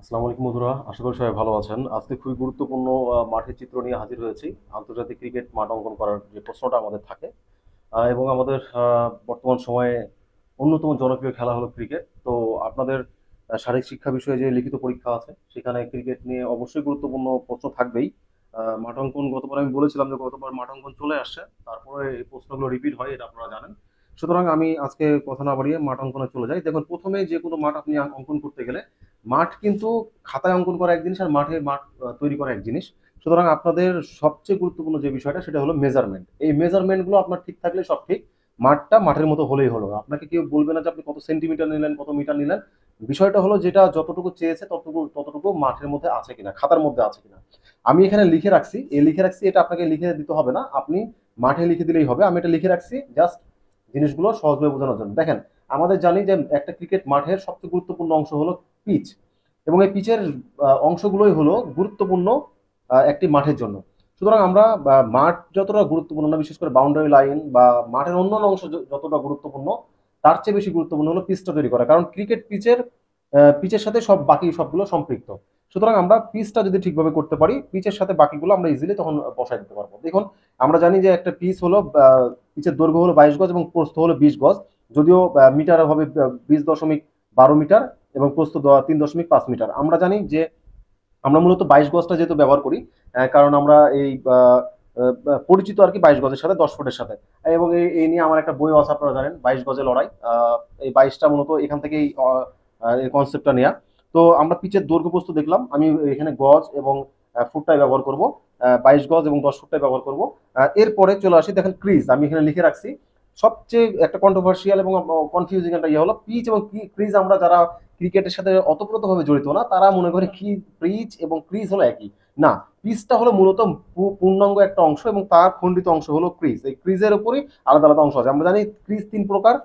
আসসালামু আলাইকুম বন্ধুরা, আশা করি সবাই ভালো আছেন। আজকে খুবই গুরুত্বপূর্ণ মাঠের চিত্র নিয়ে হাজির হয়েছি। আন্তর্জাতিক ক্রিকেট মাঠ অঙ্কন করার যে প্রশ্নটা আমাদের থাকে এবং আমাদের বর্তমান সময়ে অন্যতম জনপ্রিয় খেলা হলো ক্রিকেট। তো আপনাদের শারীরিক শিক্ষা বিষয়ে যে লিখিত পরীক্ষা আছে সেখানে ক্রিকেট নিয়ে অবশ্যই গুরুত্বপূর্ণ প্রশ্ন থাকবেই। মাঠ অঙ্কন গতবার আমি বলেছিলাম যে গতবার মাঠ অঙ্কন চলে আসছে, তারপরে এই প্রশ্নগুলো রিপিট হয়, এটা আপনারা জানেন। সুতরাং আমি আজকে কথা না বাড়িয়ে মাঠ অঙ্কনে চলে যাই। দেখুন, প্রথমে যে কোনো মাঠ আপনি অঙ্কন করতে গেলে মাঠ কিন্তু খাতায় অঙ্কন করা এক জিনিস আর মাঠে মাঠ তৈরি করা এক জিনিস। সুতরাং আপনাদের সবচেয়ে গুরুত্বপূর্ণ যে বিষয়টা সেটা হলো মেজারমেন্ট। এই মেজারমেন্ট গুলো আপনার ঠিক থাকলে সব ঠিক। মাঠটা মাঠের মতো হলেই হলো, আপনাকে কেউ বলবে না যে আপনি কত সেন্টিমিটার নিলেন, কত মিটার নিলেন। বিষয়টা হলো যেটা যতটুকু চেয়েছে ততটুকু ততটুকু মাঠের মধ্যে আছে কিনা, খাতার মধ্যে আছে কিনা। আমি এখানে লিখে রাখছি, এটা আপনাকে লিখে দিতে হবে না, আপনি মাঠে লিখে দিলেই হবে। আমি এটা লিখে রাখছি জাস্ট জিনিসগুলো সহজভাবে বোঝানোর জন্য। দেখেন, আমাদের জানি যে একটা ক্রিকেট মাঠের সবচেয়ে গুরুত্বপূর্ণ অংশ হলো পিচ, এবং এই পিচের অংশগুলোই হলো গুরুত্বপূর্ণ একটি মাঠের জন্য। সুতরাং আমরা মাঠ যতটা গুরুত্বপূর্ণ না, বিশেষ করে বাউন্ডারি লাইন বা মাঠের অন্যান্য অংশ যতটা গুরুত্বপূর্ণ, তার চেয়ে বেশি গুরুত্বপূর্ণ হলো পিচটা তৈরি করা, কারণ ক্রিকেট পিচের সাথে বাকি সবগুলো সম্পৃক্ত। সুতরাং আমরা পিচটা যদি ঠিকভাবে করতে পারি, পিচের সাথে বাকিগুলো আমরা ইজিলি তখন বসাই দিতে পারবো। দেখুন, আমরা জানি যে একটা পিচ হলো, পিচের দৈর্ঘ্য হলো 22 গজ এবং প্রস্থ হলো 20 গজ। যদিও মিটার হবে 20.12 মিটার এবং প্রস্থ 3.5 মিটার। আমরা জানি যে আমরা মূলত 22 গজটা যেহেতু ব্যবহার করি, কারণ আমরা এই পরিচিত আর কি 22 গজের সাথে 10 ফুটের সাথে। এবং এই নিয়ে আমার একটা বইও আছে, আপনারা জানেন, 22 গজে লড়াই। এই 22টা মূলত এখান থেকেই এই কনসেপ্টটা নেওয়া। তো আমরা পিচের দৈর্ঘ্য প্রস্থ দেখলাম, আমি এখানে গজ এবং ফুটটাই ব্যবহার করব, 22 গজ এবং 10 ফুটটাই ব্যবহার করব। এরপরে চলে আসি, দেখেন ক্রিজ আমি এখানে লিখে রাখছি। সবচেয়ে একটা কন্ট্রোভার্সিয়াল এবং কনফিউজিং একটা ইয়ে হলো পিচ এবং ক্রিজ। আমরা যারা ক্রিকেটের সাথে অতপ্রতভাবে জড়িত না, তারা মনে করে কি পিচ এবং ক্রিজ হলো একই। না, পিচটা হলো মূলত পূর্ণাঙ্গ একটা অংশ এবং তার খণ্ডিত অংশ হলো ক্রিজ। এই ক্রিজের উপরই আলাদা আলাদা অংশ আছে। আমরা জানি ক্রিজ 3 প্রকার।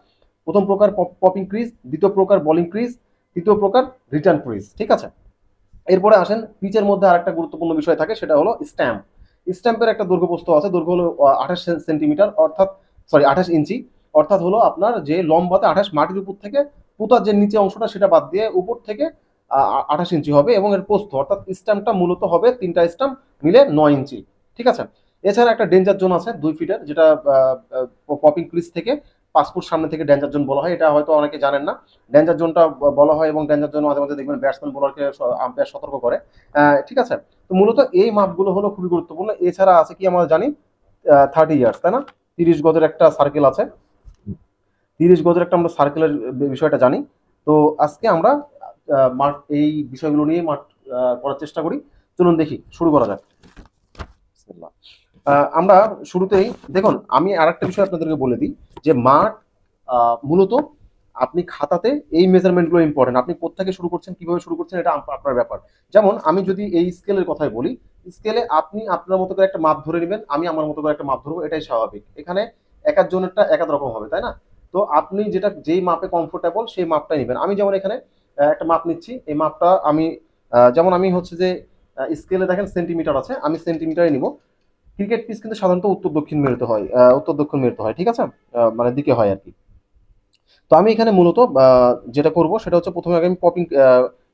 প্রথম প্রকার পপিং ক্রিজ, দ্বিতীয় প্রকার বোলিং ক্রিজ, তৃতীয় প্রকার রিটার্ন ক্রিজ। ঠিক আছে, এরপরে আসেন পিচের মধ্যে আরেকটা গুরুত্বপূর্ণ বিষয় থাকে, সেটা হলো স্ট্যাম্প। স্ট্যাম্পের একটা দৈর্ঘ্য প্রস্থ আছে, দৈর্ঘ্য হলো 28 সেন্টিমিটার, অর্থাৎ 28 ইঞ্চি। অর্থাৎ হলো আপনার যে লম্বাতে 28, মাটির উপর থেকে পুতার যে নিচে অংশটা সেটা বাদ দিয়ে উপর থেকে 28 ইঞ্চি হবে, এবং এর প্রস্থ অর্থাৎ স্ট্যাম্পটা মূলত হবে 3টা স্ট্যাম্প মিলে 9 ইঞ্চি। ঠিক আছে, এছাড়া একটা ডেঞ্জার জোন আছে 2 ফিটের, যেটা পপিং ক্রিজ থেকে 5 ফুট সামনে থেকে ডেঞ্জার জোন বলা হয়। এটা হয়তো অনেকে জানেন না। ডেঞ্জার জোনটা বলা হয়, এবং ডেঞ্জার জোন মাঝে মাঝে দেখবেন ব্যাটসম্যান বোলারকে আম্পায়ার সতর্ক করে। ঠিক আছে, তো মূলত এই মাপগুলো হলো খুবই গুরুত্বপূর্ণ। এছাড়া আছে কি আমরা জানি 30 ইয়ার্স, তাই না? 30 গজের একটা সার্কেল আছে, 30 গজের একটা আমরা সার্কেলের বিষয়টা জানি। তো আজকে আমরা মাঠ এই বিষয়গুলো নিয়ে মাঠ করার চেষ্টা করি। চলুন দেখি, শুরু করা যাক। বিসমিল্লাহ। আমরা শুরুতেই দেখুন, আমি আরেকটা বিষয় আপনাদেরকে বলে দিই যে মাঠ মূলত আপনি খাতাতে এই মেজারমেন্টগুলো ইম্পর্টেন্ট। আপনি কোত্থেকে শুরু করছেন, কিভাবে শুরু করছেন, এটা আপনার ব্যাপার। যেমন আমি যদি এই স্কেলের কথাই বলি, স্কেলে আপনি আপনার মতো করে একটা মাপ ধরে নেবেন, আমি আমার মতো করে একটা মাপ ধরবো, এটাই স্বাভাবিক। এখানে এক এক জনেরটা এক এক রকম হবে, তাই না? তো আপনি যেই মাপে কমফোর্টেবল সেই মাপটাই নেবেন। আমি যেমন এখানে একটা মাপ নিচ্ছি, এই মাপটা আমি যেমন আমি হচ্ছে যে স্কেলে দেখেন সেন্টিমিটার আছে, আমি সেন্টিমিটারে নিব। ক্রিকেট পিচ কিন্তু সাধারণত উত্তর দক্ষিণ মেরুতে হয়, উত্তর দক্ষিণ মেরুতে হয়, ঠিক আছে, মানে দিকে হয় আর কি। তো আমি এখানে মূলত যেটা করব সেটা হচ্ছে, প্রথমে আগে আমি পপিং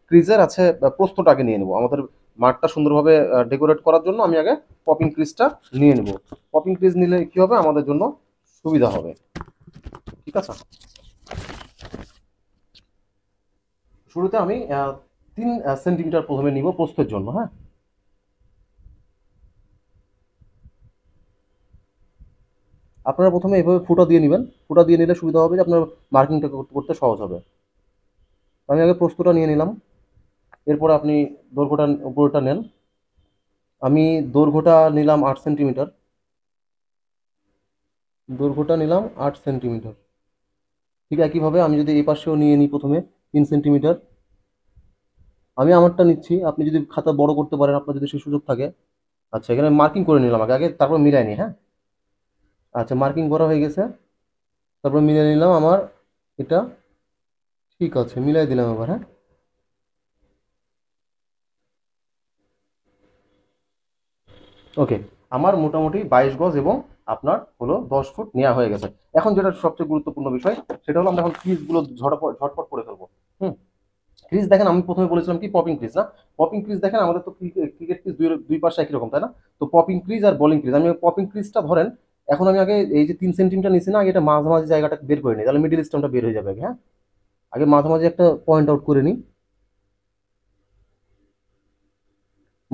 ক্রিজের আছে প্রস্থটা আগে নিয়ে নেব। আমাদের মাঠটা সুন্দরভাবে ডেকোরেট করার জন্য আমি আগে পপিং ক্রিজটা নিয়ে নেব। পপিং ক্রিজ নিলে কি হবে, আমাদের জন্য সুবিধা হবে। ঠিক আছে, শুরুতে আমি 3 সেন্টিমিটার প্রথমে নিব প্রস্থের জন্য। হ্যাঁ, আপনারা প্রথমে এভাবে ফুটা দিয়ে নেবেন। ফুটা দিয়ে নিলে সুবিধা হবে যে আপনার মার্কিংটা করতে সহজ হবে। আমি আগে প্রস্থটা নিয়ে নিলাম, এরপর আপনি দৈর্ঘ্যটা উপরটা নেন। আমি দৈর্ঘ্যটা নিলাম 8 সেন্টিমিটার। দৈর্ঘ্যটা নিলাম 8 সেন্টিমিটার। ঠিক একইভাবে আমি যদি এই পাশেও নিয়ে নিই প্রথমে 3 সেন্টিমিটার। আমি আমারটা নিচ্ছি, আপনি যদি খাতা বড় করতে পারেন, আপনার যদি সেই সুযোগ থাকে। আচ্ছা, এখানে মার্কিং করে নিলাম আগে আগে, তারপর মিলাই নিই। হ্যাঁ, আচ্ছা, মার্কিং করা হয়ে গেছে, তারপর মিলাই নিলাম আমার এটা। ঠিক আছে, মিলাই দিলাম এবার। হ্যাঁ, ওকে, আমার মোটামুটি 22 গজ এবং আপনার হলো 10 ফুট নেওয়া হয়ে গেছে। এখন যেটা সবচেয়ে গুরুত্বপূর্ণ বিষয়, সেটা হলো আমরা এখন ক্রিজগুলো ঝটপট ঝটপট করে ফেলবো। হুম, ক্রিজ দেখেন, আমি প্রথমে বলেছিলাম কি পপিং ক্রিজ না, পপিং ক্রিজ দেখেন আমাদের তো ক্রিকেট ক্রিজ দুই দুই পাশে একই রকম, তাই না? তো পপিং ক্রিজ আর বোলিং ক্রিজ, আমি পপিং ক্রিজটা ধরেন এখন আমি আগে এই যে 3 সেন্টিমিটার নিচ্ছি না, আগে এটা মাঝামাঝি জায়গাটা বের করে নিই, তাহলে মিডিল স্টোনটা বের হয়ে যাবে আগে। হ্যাঁ, আগে মাঝামাঝি একটা পয়েন্ট আউট করে নিই,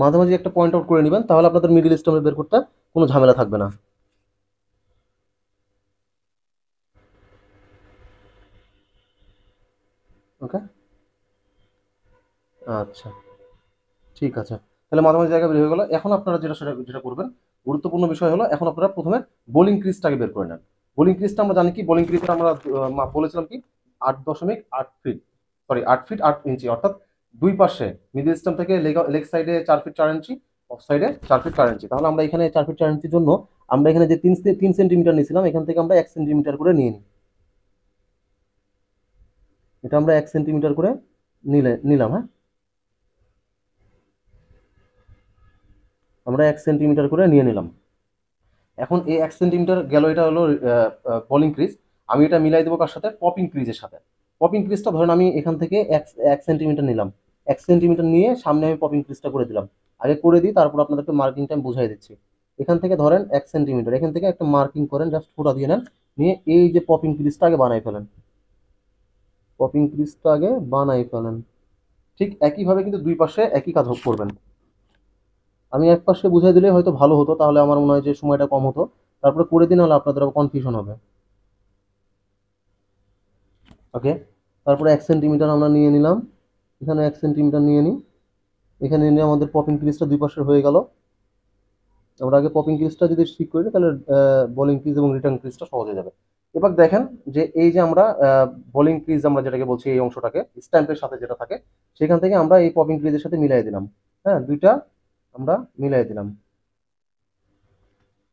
মাঝামাঝি একটা পয়েন্ট আউট করে নেবেন, তাহলে আপনাদের মিডিল স্টোন বের করতে কোনো ঝামেলা থাকবে না। ওকে, আচ্ছা, ঠিক আছে। তাহলে মাঝামাঝি জায়গা বের হয়ে গেল। এখন আপনারা যেটা করবেন, গুরুত্বপূর্ণ বিষয় হলো এখন আপনারা প্রথমে বোলিং ক্রিজটাকে বের করে নেন। বোলিং ক্রিজটা আমরা জানি কি, বোলিং ক্রিজটা আমরা বলেছিলাম কি 8.8 ফিট, সরি 8 ফিট 8 ইঞ্চি, অর্থাৎ দুই পাশে মিডল স্টাম্প থেকে লেগ সাইডে 4 ফিট 4 ইঞ্চি, অফ সাইডে 4 ফিট 4 ইঞ্চি। তাহলে আমরা এখানে 4 ফিট 4 ইঞ্চির জন্য আমরা এখানে যে 3 সেন্টিমিটার নিয়েছিলাম, এখান থেকে আমরা 1 সেন্টিমিটার করে নিয়ে নিই। এটা আমরা 1 সেন্টিমিটার করে নিলাম। হ্যাঁ, আমরা 1 সেন্টিমিটার করে নিয়ে নিলাম। এখন এই 1 সেন্টিমিটার গেল, এটা হলো বোলিং ক্রিজ। আমি এটা মিলাই দেবো কার সাথে, পপিং ক্রিজের সাথে। পপিং ক্রিজটা ধরেন আমি এখান থেকে এক সেন্টিমিটার নিলাম, 1 সেন্টিমিটার নিয়ে সামনে আমি পপিং ক্রিজটা করে দিলাম। আগে করে দিই, তারপর আপনাদেরকে মার্কিংটা আমি বুঝাই দিচ্ছি। এখান থেকে ধরেন 1 সেন্টিমিটার, এখান থেকে একটা মার্কিং করেন, জাস্ট ফোঁটা দিয়ে নেন, নিয়ে এই যে পপিং ক্রিজটা আগে বানাই ফেলেন, পপিং ক্রিজটা আগে বানাই ফেলেন। ঠিক একইভাবে কিন্তু দুই পাশে একই কাজ করবেন। আমি এক পাশে বুঝাই দিলে হয়তো ভালো হতো, তাহলে আমার মনে হয় যে সময়টা কম হতো। তারপরে করে দিন, হলে আপনাদের কনফিউশন হবে। ওকে, তারপরে 1 সেন্টিমিটার আমরা নিয়ে নিলাম, এখানে 1 সেন্টিমিটার নিয়ে নিই, এখানে নিয়ে আমাদের পপিং ক্রিজটা দুই পাশে হয়ে গেল। আমরা আগে পপিং ক্রিজটা যদি ঠিক করি, তাহলে বোলিং ক্রিজ এবং রিটার্ন ক্রিজটা সহজ হয়ে যাবে। এবার দেখেন যে এই যে আমরা বোলিং ক্রিজ আমরা যেটাকে বলছি, এই অংশটাকে স্ট্যাম্পের সাথে যেটা থাকে, সেখান থেকে আমরা এই পপিং ক্রিজের সাথে মিলাই দিলাম। হ্যাঁ, দুইটা আমরা মিলাই দিলাম।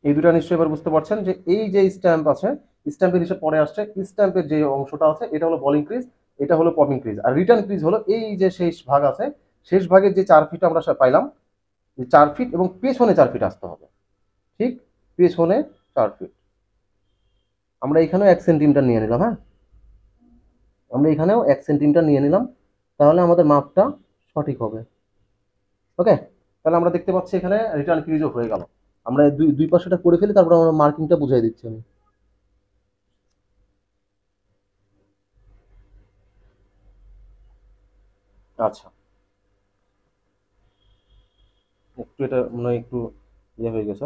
এই দুটা নিশ্চয়ই এবার বুঝতে পারছেন যে এই যে স্ট্যাম্প আছে, স্ট্যাম্পের হিসেবে পরে আসছে, স্ট্যাম্পের যে অংশটা আছে এটা হলো বোলিং ক্রিজ, এটা হলো পপিং ক্রিজ। আর রিটার্ন ক্রিজ হলো এই যে শেষ ভাগ আছে, শেষ ভাগের যে 4 ফিট আমরা পাইলাম, যে 4 ফিট এবং পেছনে 4 ফিট আসতে হবে। ঠিক, পেছনে 4 ফিট। আমরা এখানেও 1 সেন্টিমিটার নিয়ে নিলাম। হ্যাঁ, আমরা এখানেও 1 সেন্টিমিটার নিয়ে নিলাম, তাহলে আমাদের মাপটা সঠিক হবে। ওকে, তাহলে আমরা দেখতে পাচ্ছি এখানে রিটার্ন ক্রিজও হয়ে গেল। আমরা দুই দুই পাশেটা করে ফেলি, তারপর আমরা মার্কিংটা বুঝাই দিচ্ছি আমি। আচ্ছা, একটু এটা মনে হয় একটু ইয়ে হয়ে গেছে।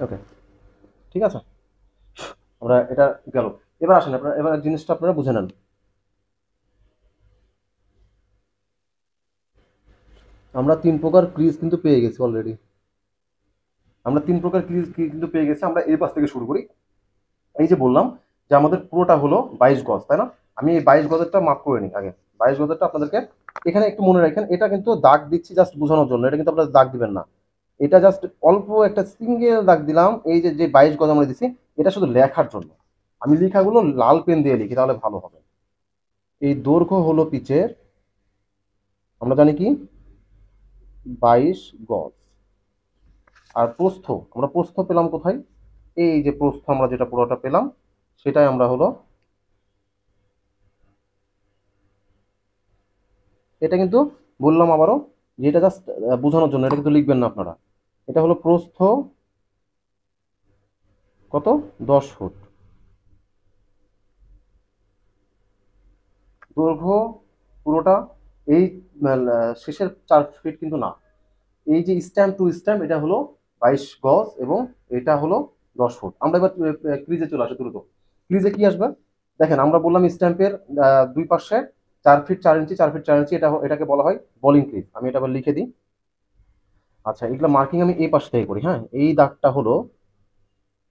ওকে, ঠিক আছে, আমরা এটা গেল। এবার আসেন, আপনারা এবার জিনিসটা আপনারা বুঝে নেন। আমরা 3 প্রকার ক্রিজ কিন্তু পেয়ে গেছি অলরেডি। আমরা 3 প্রকার ক্রিজ কিন্তু পেয়ে গেছি। আমরা এই পাশ থেকে শুরু করি। এই যে বললাম যে আমাদের পুরোটা হলো 22 গজ, তাই না? আমি এই 22 গজেরটা মাপ করে নিই আগে। 22 গজেরটা আপনাদেরকে এখানে একটু মনে রাখেন, এটা কিন্তু দাগ দিচ্ছি জাস্ট বোঝানোর জন্য, এটা কিন্তু আপনারা দাগ দিবেন না। এটা জাস্ট অল্প একটা সিঙ্গেল দাগ দিলাম, এই যে যে 22 গজ আমরা দিচ্ছি, এটা শুধু লেখার জন্য। আমি লেখাগুলো লাল পেন দিয়ে লিখি, তাহলে ভালো হবে। এই দৈর্ঘ্য হলো পিচের, আমরা জানি কি 22 গজ। আর প্রস্থ, আমরা প্রস্থ পেলাম কোথায়? এই যে প্রস্থ আমরা যেটা পুরোটা পেলাম, সেটাই আমরা হলো, এটা কিন্তু বললাম আবারও যে এটা জাস্ট বোঝানোর জন্য, এটা কিন্তু লিখবেন না আপনারা। এটা হলো প্রস্থ কত, 10 ফুট। দৈর্ঘ্য পুরোটা এই শেষের 4 ফিট কিন্তু না। এই যে স্ট্যাম্প টু স্ট্যাম্প এটা হলো 22 গজ এবং এটা হলো 10 ফুট। আমরা এবার ক্রিজে চলে আসি দ্রুত। ক্রিজে কি আসবে দেখেন, আমরা বললাম স্ট্যাম্পের দুই পাশে 4 ফিট 4 ইঞ্চি, 4 ফিট 4 ইঞ্চি, এটাকে বলা হয় বোলিং ক্রিজ। আমি এটা আবার লিখে দিই। আচ্ছা, এগুলো মার্কিং আমি এই পাশ থেকে করি। হ্যাঁ, এই দাগটা হলো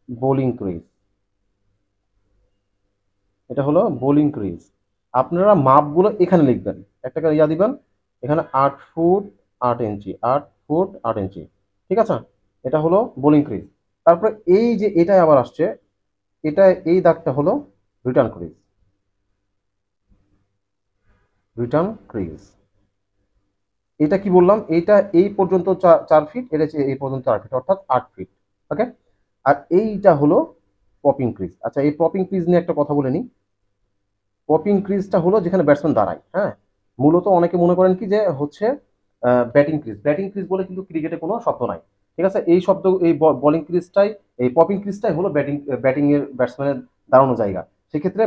বোলিং ক্রিজ, এটা হলো বোলিং ক্রিজ। আপনারা মাপগুলো এখানে লিখবেন, একটা করে ইয়া দিবেন, এখানে 8 ফুট 8 ইঞ্চি, 8 ফুট 8 ইঞ্চি। ঠিক আছে, এটা হলো বোলিং ক্রিজ। তারপরে এই যে এটাই আবার আসছে, এটা এই দাগটা হলো রিটার্ন ক্রিজ, রিটার্ন ক্রিজ। এটা কি বললাম, এইটা এই পর্যন্ত 4 ফিট, এটা হচ্ছে এই পর্যন্ত 4 ফিট, অর্থাৎ 8 ফিট। ওকে, আর এইটা হলো পপিং ক্রিজ। আচ্ছা, এই পপিং ক্রিজ নিয়ে একটা কথা বলে নিই। পপিং ক্রিজটা হলো যেখানে ব্যাটসম্যান দাঁড়ায়, হ্যাঁ। মূলত অনেকে মনে করেন কি যে হচ্ছে ব্যাটিং ক্রিজ। ব্যাটিং ক্রিজ বলে কিন্তু ক্রিকেটে কোনো শব্দ নাই, ঠিক আছে। এই শব্দ, এই বলিং ক্রিজটাই, এই পপিং ক্রিজটাই হলো ব্যাটিং এর ব্যাটসম্যানের দাঁড়ানো জায়গা। সেক্ষেত্রে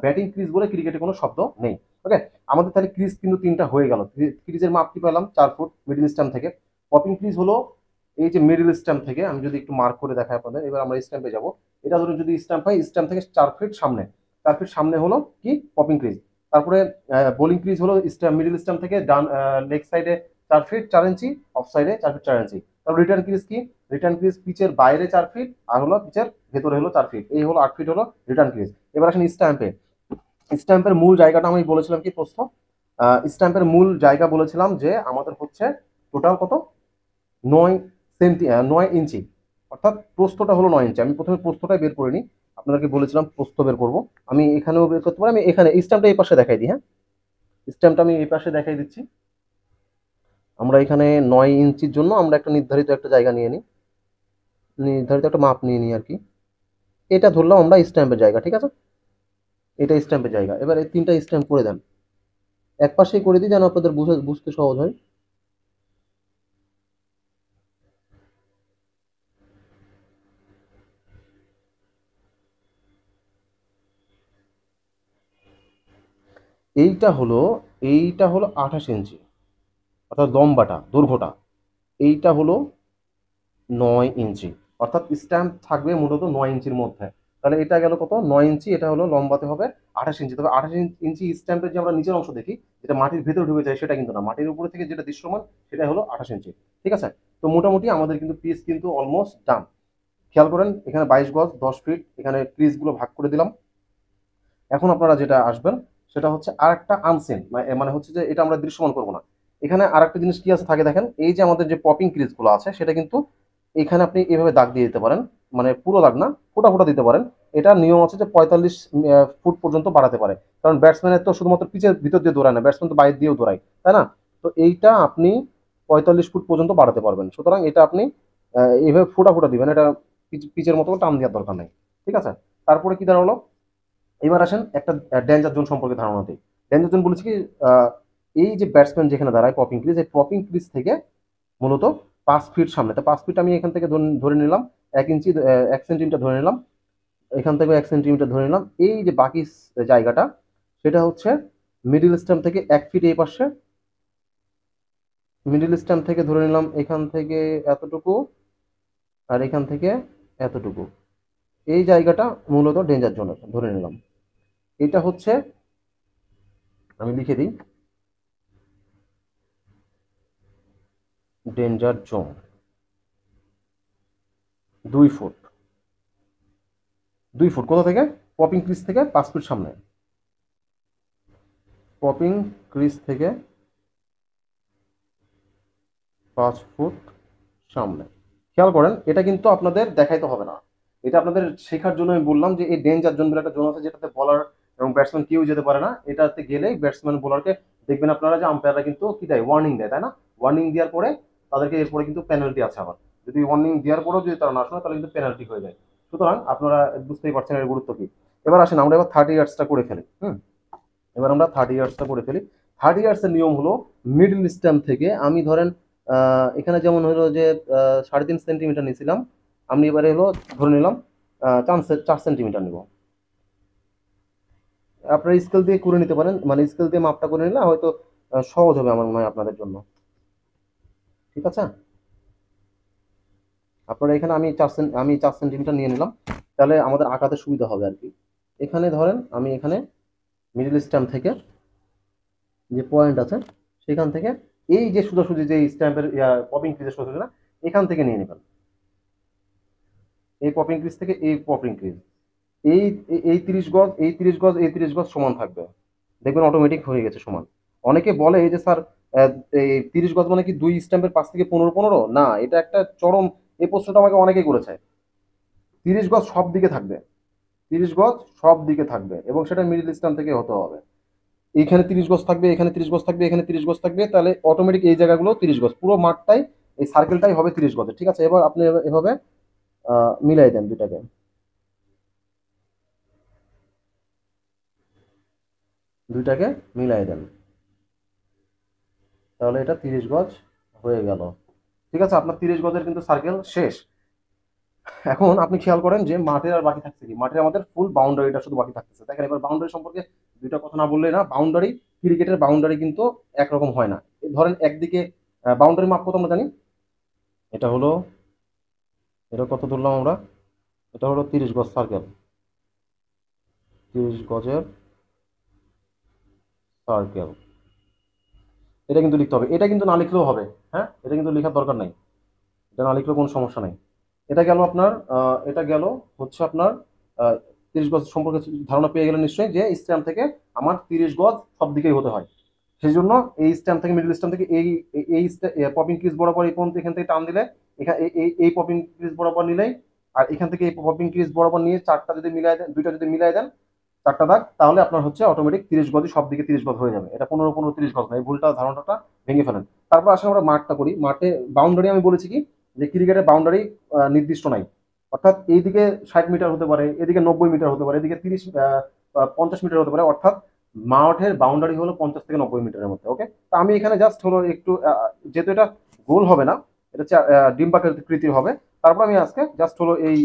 ব্যাটিং ক্রিজ বলে ক্রিকেটে কোনো শব্দ নেই। ওকে, আমাদের তাহলে ক্রিজ কিন্তু তিনটা হয়ে গেল। ক্রিজের মাপ কি পেলাম? 4 ফুট মিডিল স্ট্যাম্প থেকে। পপিং ক্রিজ হলো এই যে মিডিল স্ট্যাম্প থেকে, আমি যদি একটু মার্ক করে দেখাই আপনাদের, এবার আমরা স্ট্যাম্পে যাব। এটা ধরুন যদি স্ট্যাম্প হয়, স্ট্যাম্প থেকে 4 ফিট সামনে, 4 ফিট সামনে হলো কি পপিং ক্রিজ। তারপরে বোলিং ক্রিজ হলো মিডিল স্ট্যাম্প থেকে ডান লেগ সাইডে 4 ফিট 4 ইঞ্চি, অফ সাইডে 4 ফিট 4 ইঞ্চি। তারপর রিটার্ন ক্রিজ কি? রিটার্ন ক্রিজ পিচের বাইরে 4 ফিট, আর হলো পিচের ভেতরে হলো 4 ফিট। এই হলো 8 ফিট হলো রিটার্ন ক্রিজ। এবার আসেন স্ট্যাম্পে। স্ট্যাম্পের মূল জায়গাটা আমি বলেছিলাম কি প্রশ্ন, স্ট্যাম্পের মূল জায়গা বলেছিলাম যে আমাদের হচ্ছে টোটাল কত, 9 ইঞ্চি, অর্থাৎ প্রস্থটা হলো 9 ইঞ্চি। আমি প্রথমে প্রস্থটাই বের করে নিই, আপনাদেরকে বলেছিলাম প্রস্থ বের করব। আমি এখানেও বের করতে পারি, আমি এখানে স্ট্যাম্পটা এই পাশে দেখাই দিই, হ্যাঁ। স্ট্যাম্পটা আমি এই পাশে দেখাই দিচ্ছি। আমরা এখানে 9 ইঞ্চির জন্য আমরা একটা নির্ধারিত একটা জায়গা নিয়ে নিই, নির্ধারিত একটা মাপ নিয়ে নিই আর কি। এটা ধরলাম আমরা স্ট্যাম্পের জায়গা, ঠিক আছে। এটা স্ট্যাম্পের জায়গা। এবার এই 3টা স্ট্যাম্প করে দেন, এক পাশেই করে দিই যেন আপনাদের বুঝতে সহজ হয়। এইটা হলো এইটা হলো 28 ইঞ্চি, অর্থাৎ লম্বাটা, দৈর্ঘ্যটা। এইটা হলো 9 ইঞ্চি, অর্থাৎ স্ট্যাম্প থাকবে মূলত 9 ইঞ্চির মধ্যে। তাহলে এটা গেল কত, 9 ইঞ্চি। এটা হলো লম্বাতে হবে 28 ইঞ্চি। তবে 28 ইঞ্চি স্ট্যাম্পের যে আমরা নিচের অংশ দেখি, যেটা মাটির ভেতরে ঢুকে যায়, সেটা কিন্তু না, মাটির উপরে থেকে যেটা দৃশ্যমান সেটা হলো 28 ইঞ্চি, ঠিক আছে। তো মোটামুটি আমাদের কিন্তু পিস কিন্তু অলমোস্ট ডান। খেয়াল করেন, এখানে 22 গজ 10 ফিট, এখানে ক্রিজগুলো ভাগ করে দিলাম। এখন আপনারা যেটা আসবেন সেটা হচ্ছে আরেকটা আনসিন, মানে হচ্ছে যে এটা আমরা দৃশ্যমান করবো না। এখানে আরেকটা জিনিস কি আছে থাকে দেখেন, এই যে আমাদের যে পপিং ক্রিজগুলো আছে সেটা কিন্তু এখানে আপনি এভাবে দাগ দিয়ে দিতে পারেন, মানে পুরো দাগ না, ফোটা ফোটা দিতে পারেন। এটা নিয়ম আছে যে 45 ফুট পর্যন্ত বাড়াতে পারে, কারণ ব্যাটসম্যানের তো শুধুমাত্র পিচের ভিতর দিয়ে দৌড়ায় না, ব্যাটসম্যান তো বাইরে দিয়েও দৌড়ায়, তাই না। তো এইটা আপনি 45 ফুট পর্যন্ত বাড়াতে পারবেন। সুতরাং এটা আপনি এইভাবে ফোটা ফোটা দিবেন, এটা পিচের মতো টান দেওয়ার দরকার নেই, ঠিক আছে। তারপরে কি দাঁড়ালো, এবার আসেন একটা ডেঞ্জার জোন সম্পর্কে ধারণা দিই। ডেঞ্জার জোন বলেছি কি, আহ, এই যে ব্যাটসম্যান যেখানে দাঁড়ায় পপিং ক্রিজ, এই পপিং ক্রিজ থেকে মূলত 5 ফিট সামনে। তো 5 ফিট আমি এখান থেকে ধরে নিলাম 1 ইঞ্চি, 1 সেন্টিমিটার ধরে নিলাম, এখান থেকে 1 সেন্টিমিটার ধরে নিলাম। এই যে বাকি জায়গাটা, সেটা হচ্ছে মিডিল স্ট্যাম্প থেকে 1 ফিট এই পাশে, মিডিল স্ট্যাম্প থেকে ধরে নিলাম এখান থেকে এতটুকু, আর এখান থেকে এতটুকু। এই জায়গাটা মূলত ডেঞ্জার জোনের ধরে নিলাম। এটা হচ্ছে, আমি লিখে দিই, ডেঞ্জার জোন 2 ফুট। 2 ফুট কোথা থেকে? পপিং ক্রিজ থেকে 5 ফিট সামনে, পপিং ক্রিজ থেকে 5 ফুট সামনে। খেয়াল করেন, এটা কিন্তু আপনাদের দেখাইতে হবে না, এটা আপনাদের শেখার জন্য আমি বললাম যে এই ডেঞ্জার জোন বলে একটা জোন আছে, যেটাতে বলার এবং ব্যাটসম্যান কেউ যেতে পারে না। এটাতে গেলেই ব্যাটসম্যান বোলারকে দেখবেন আপনারা যে আম্পায়াররা কিন্তু কি দেয়, ওয়ার্নিং দেয়, তাই না। ওয়ার্নিং দেওয়ার পরে তাদেরকে এরপরে কিন্তু পেনাল্টি আছে আবার, যদি ওয়ার্নিং দেওয়ার পরেও যদি তারা না শোনে তাহলে কিন্তু পেনাল্টি হয়ে যায়। সুতরাং আপনারা বুঝতেই পারছেন এর গুরুত্ব কি। এবার আসেন আমরা এবার 30 ইয়ার্সটা করে ফেলি। এবার আমরা 30 ইয়ার্সটা করে ফেলি। 30 ইয়ার্সের নিয়ম হলো, মিডল স্ট্যাম্প থেকে আমি ধরেন এখানে যেমন হলো যে 3.5 সেন্টিমিটার নিয়েছিলাম, আমি এবারে হলো ধরে নিলাম 4 সেন্টিমিটার নিব। আপনারা স্কেল দিয়ে করে নিতে পারেন, মানে স্কেল দিয়ে মাপটা করে নিলে হয়তো সহজ হবে আমার মনে হয় আপনাদের জন্য, ঠিক আছে। আপনারা এখানে আমি 4 সেন্টিমিটার নিয়ে নিলাম, তাহলে আমাদের আঁকাতে সুবিধা হবে আর কি। এখানে ধরেন আমি এখানে মিডল স্ট্যাম্প থেকে যে পয়েন্ট আছে সেখান থেকে এই যে সোজাসুজি যে স্ট্যাম্পের পপিং ক্রিজের সোজাসুজি না, এখান থেকে নিয়ে নেবেন। এই পপিং ক্রিজ থেকে এই পপিং ক্রিজ, এই এই 30 গজ, এই 30 গজ, এই 30 গজ সমান থাকবে, দেখবেন অটোমেটিক হয়ে গেছে সমান। অনেকে বলে এই যে স্যার এই 30 গজ মানে কি 2 স্ট্যাম্পের 5 থেকে 15 15, না, এটা একটা চরম, এই প্রশ্নটা আমাকে অনেকেই করেছে। 30 গজ সব দিকে থাকবে, 30 গজ সব দিকে থাকবে, এবং সেটা মিডিল স্ট্যাম্প থেকে হতে হবে। এইখানে 30 গজ থাকবে, এখানে 30 গজ থাকবে, এখানে 30 গজ থাকবে, তাহলে অটোমেটিক এই জায়গাগুলো 30 গজ, পুরো মাঠটাই এই সার্কেলটাই হবে 30 গজের, ঠিক আছে। এবার আপনি এভাবে মিলাই দেন দুইটাকে, দুইটাকে মিলাই দেন, তাহলে এটা 30 গজ হয়ে গেল। ঠিক আছে, আপনার 30 গজের কিন্তু সার্কেল শেষ। এখন আপনি খেয়াল করেন যে মাঠের আর বাকি থাকছে কি, মাঠের আমাদের ফুল বাউন্ডারিটা শুধু বাকি থাকতেছে। দেখেন এবার বাউন্ডারি সম্পর্কে দুইটা কথা না বললে না, বাউন্ডারি, ক্রিকেটের বাউন্ডারি কিন্তু একরকম হয় না। ধরেন একদিকে বাউন্ডারি মাপ কত আমরা জানি, এটা হলো, এটা কত ধরলাম আমরা, এটা হলো 30 গজ সার্কেল, 30 গজের সার্কেল, এটা কিন্তু লিখতে হবে। এটা কিন্তু না লিখলেও হবে, হ্যাঁ, এটা কিন্তু লেখার দরকার নাই, এটা না লিখলেও কোনো সমস্যা নাই। এটা গেল আপনার, এটা গেল হচ্ছে আপনার 30 গজ সম্পর্কে ধারণা পেয়ে গেলেন নিশ্চয়ই, যে স্ট্যাম্প থেকে আমার 30 গজ সব দিকেই হতে হয়। সেই জন্য এই স্ট্যাম্প থেকে, মিডল স্ট্যাম্প থেকে এই পপিং ক্রিজ বরাবর এই পর্যন্ত এখান থেকে টান দিলে, এখানে এই পপিং ক্রিজ বরাবর নিলেই, আর এখান থেকে এই পপিং ক্রিজ বরাবর নিয়ে চারটা যদি মিলাই দেন, দুইটা যদি মিলাই দেন, চারটা দাগ, তাহলে আপনার হচ্ছে অটোমেটিক 30 গজই সব দিকে 30 গজ হয়ে যাবে। এটা 15 15 30 গজ না, এই ভুলটা ধারণাটা ভেঙে ফেলেন। তারপর আসলে আমরা মাঠটা করি। মাঠে বাউন্ডারি আমি বলেছি কি, যে ক্রিকেটের বাউন্ডারি নির্দিষ্ট নাই, অর্থাৎ এইদিকে 60 মিটার হতে পারে, এদিকে 90 মিটার হতে পারে, এদিকে 50 মিটার হতে পারে, অর্থাৎ মাঠের বাউন্ডারি হলো 50 থেকে 90 মিটারের মধ্যে। ওকে, তো আমি এখানে জাস্ট হলো একটু যেহেতু এটা গোল হবে না, এটা হচ্ছে ডিম্বাকৃতির হবে, তারপর আমি আজকে জাস্ট হলো এই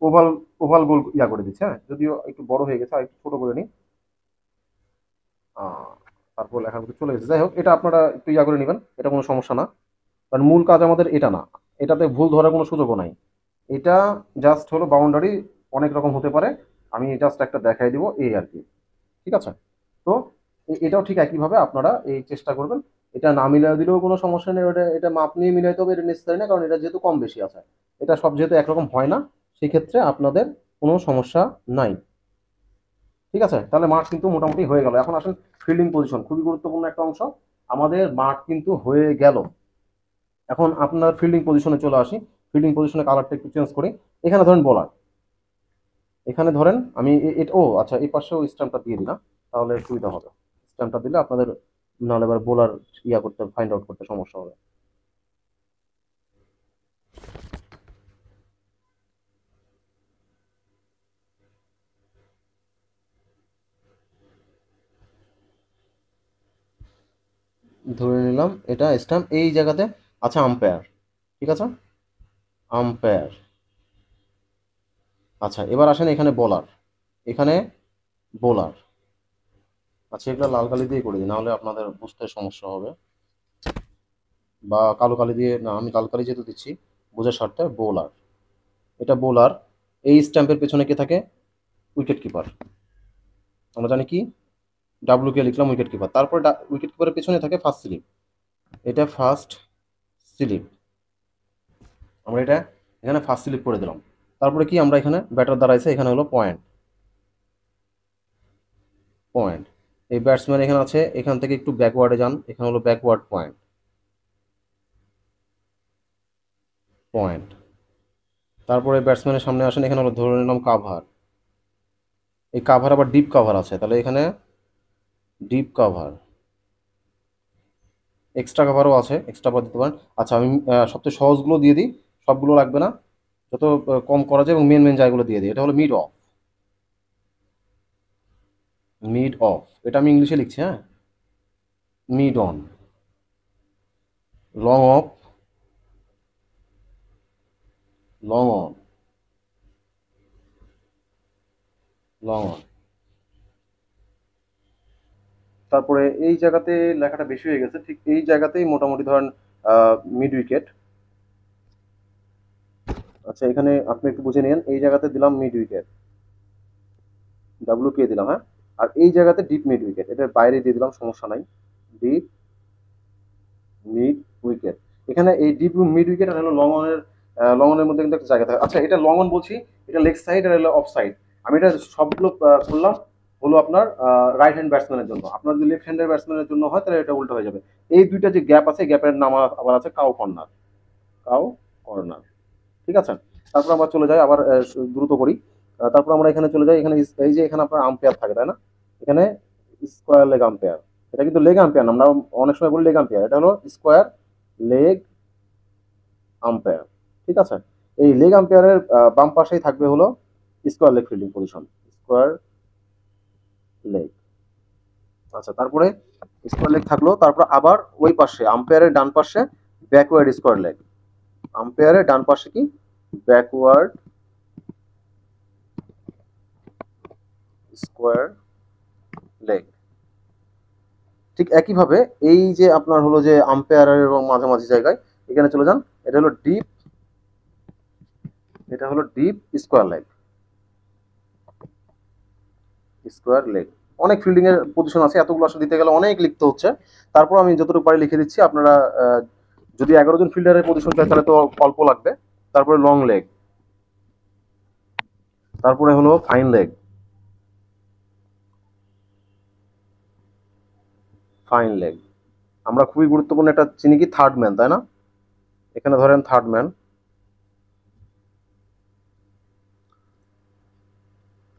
ওভাল ওভাল গোল ইয়া করে দিচ্ছি। হ্যাঁ, যদিও একটু বড় হয়ে গেছে, আর একটু ছোট করে নিই। তারপর লেখার মধ্যে চলে গেছে, যাই হোক, এটা আপনারা একটু ইয়া করে নেবেন, এটা কোনো সমস্যা না, কারণ মূল কাজ আমাদের এটা না, এটাতে ভুল ধরার কোনো সুযোগও নাই। এটা জাস্ট হলো বাউন্ডারি অনেক রকম হতে পারে, আমি জাস্ট একটা দেখাই দিব এই আর কি। ঠিক আছে, তো এটাও ঠিক একইভাবে আপনারা এই চেষ্টা করবেন। এটা না মিলিয়ে দিলেও কোনো সমস্যা নেই, ওটা এটা মাপ নিয়ে মিলাইতে হবে, এটা নেসেসারি না, কারণ এটা যেহেতু কম বেশি আছে, এটা সব যেহেতু একরকম হয় না, সেক্ষেত্রে আপনাদের কোনো সমস্যা নাই। ঠিক আছে, তাহলে মাঠ কিন্তু মোটামুটি হয়ে গেল। এখন আসেন ফিল্ডিং পজিশন, খুবই গুরুত্বপূর্ণ একটা অংশ। আমাদের মাঠ কিন্তু হয়ে গেল। এখন আপনার ফিল্ডিং পজিশনে চলে আসি। ফিল্ডিং পজিশনে কালারটা একটু চেঞ্জ করি। এখানে ধরেন বোলার, এখানে ধরেন আমি ও আচ্ছা, এই পাশেও স্ট্যাম্পটা দিয়ে দিলাম, তাহলে সুবিধা হবে। স্ট্যাম্পটা দিলে আপনাদের নাহলে এবার বোলার ইয়া করতে, ফাইন্ড আউট করতে সমস্যা হবে। ধরে নিলাম এটা স্ট্যাম্প এই জায়গাতে। আচ্ছা, আম্পায়ার, ঠিক আছে, আম্পায়ার। আচ্ছা, এবার আসেন এখানে বোলার, এখানে বোলার। আচ্ছা, এগুলো লাল কালি দিয়ে করে দিই, নাহলে আপনাদের বুঝতে সমস্যা হবে, বা কালো কালি দিয়ে না, আমি লাল কালি যেহেতু দিচ্ছি বোঝার স্বার্থে। বোলার, এটা বোলার। এই স্ট্যাম্পের পেছনে কে থাকে? Wicket keeper. আমরা জানি কি, ডাব্লিউ কে লিখলাম উইকেট কিপার, তারপর উইকেট কিপারের পেছনে থাকে ফার্স্ট স্লিপ, এটা ফার্স্ট স্লিপ, আমরা এটা এখানে ফার্স্ট স্লিপ করে দিলাম। তারপরে কি, আমরা এখানে ব্যাটার দাঁড়াইছে, এখানে হলো পয়েন্ট, পয়েন্ট। এই ব্যাটসম্যান এখানে আছে, এখান থেকে একটু ব্যাকওয়ার্ডে যান, এখানে হলো ব্যাকওয়ার্ড পয়েন্ট, পয়েন্ট। তারপরে ব্যাটসম্যানের সামনে আসেন, এখানে হলো ধরে নিলাম কাভার, এই কাভার আবার ডিপ কাভার আছে, তাহলে এখানে ডিপ কাভার, এক্সট্রা কাভারও আছে, এক্সট্রা কাভার দিতে পারেন। আচ্ছা, আমি সবচেয়ে সহজগুলো দিয়ে দিই, সবগুলো লাগবে না, যত কম করা যায়, এবং মেন মেন জায়গাগুলো দিয়ে দিই। এটা হলো মিড অফ, মিড অফ, এটা আমি ইংলিশে লিখছি, হ্যাঁ। Mid on, long of, long on, long on. তারপরে এই জায়গাতে লেখাটা বেশি হয়ে গেছে, ঠিক এই জায়গাতেই মোটামুটি ধরেন মিড উইকেট। আচ্ছা, এখানে আপনি একটু বুঝে নিন, এই জায়গাতে দিলাম মিড উইকেট, ডাব্লিউ কে দিলাম, হ্যাঁ। আর এই জায়গাতে ডিপ মিড উইকেট, এটার বাইরে দিয়ে দিলাম, সমস্যা নাই, ডিপ মিড উইকেট। এখানে এই ডিপ মিড উইকেট আর হলো লং অনের, লং অনের মধ্যে কিন্তু একটা জায়গা থাকে। আচ্ছা, এটা লং অন বলছি, এটা লেগ সাইড আর হলো অফ সাইড। আমি এটা সবগুলো করলাম হলো আপনার রাইট হ্যান্ড ব্যাটসম্যানের জন্য। আপনার যদি লেফট হ্যান্ডের ব্যাটসম্যানের জন্য হয়, তাহলে এটা উল্টো হয়ে যাবে। এই দুইটা যে গ্যাপ আছে, গ্যাপের নাম আবার আছে কাউ কর্নার, কাউ কর্নার। ঠিক আছে, তারপর আমরা চলে যাই, আবার দ্রুত করি। তারপর আমরা এখানে চলে যাই, এখানে এই যে এখানে আপনার আম্পায়ার থাকে, তাই না? এখানে স্কোয়ার লেগ আম্পায়ার, এটা কিন্তু লেগ আম্পায়ার না, আমরা অনেক সময় বলি লেগ আম্পায়ার, এটা হলো স্কোয়ার লেগ আম্পায়ার। ঠিক আছে, এই লেগ আম্পায়ারের বাম পাশেই থাকবে হলো square leg fielding position, square leg. আচ্ছা, তারপরে স্কোয়ার লেগ থাকলো, তারপর আবার ওই পাশে আম্পায়ারের ডান পাশে ব্যাকওয়ার্ড স্কোয়ার লেগ। আম্পায়ারের ডান পাশে কি ব্যাকওয়ার্ড স্কোয়ার লেগ। ঠিক একইভাবে এই যে আপনার হলো যে আম্পায়ারের এবং মাঝামাঝি জায়গায় এখানে চলে যান, এটা হলো ডিপ, এটা হলো deep square leg, square leg. অনেক ফিল্ডিং এর পজিশন আছে, এতগুলো আসলে দিতে গেলে অনেক লিখতে হচ্ছে। তারপর আমি যতটুকু পারি লিখে দিচ্ছি, আপনারা যদি 11 জন ফিল্ডারের পজিশন চাই তাহলে তো অল্প লাগবে। তারপরে লং লেগ, তারপরে হলো ফাইন লেগ, ফাইন লেগ। আমরা খুবই গুরুত্বপূর্ণ একটা চিনি কি থার্ড ম্যান, তাই না? এখানে ধরেন থার্ড ম্যান।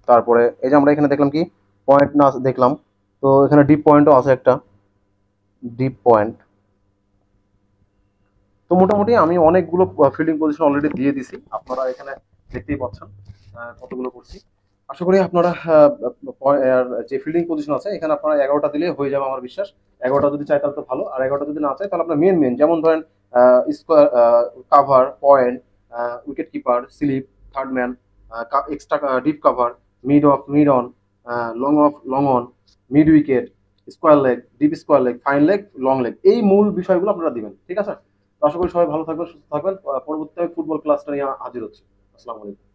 তারপরে এই যে আমরা এখানে দেখলাম কি পয়েন্ট না দেখলাম, তো এখানে ডিপ পয়েন্টও আছে একটা, ডিপ পয়েন্ট। তো মোটামুটি আমি অনেকগুলো ফিল্ডিং পজিশন অলরেডি দিয়ে দিছি, আপনারা এখানে দেখতেই পাচ্ছেন কতগুলো করছি। আশা করি আপনারা যে ফিল্ডিং পজিশন আছে এখানে আপনারা 11টা দিলে হয়ে যাবে আমার বিশ্বাস। 11টা যদি চাই তাহলে তো ভালো, আর 11টা যদি না চাই তাহলে আপনার মেন মেন যেমন ধরেন square, cover, point, wicket keeper, slip, third man, extra deep cover, mid off, mid on, long on, mid wicket, square leg, deep square leg, fine leg, long leg, এই মূল বিষয়গুলো আপনারা দিবেন, ঠিক আছে? তো আশা করি সবাই ভালো থাকবেন, সুস্থ থাকবেন। পরবর্তীতে ফুটবল ক্লাসটা নিয়ে হাজির হচ্ছে। আসসালামু আলাইকুম।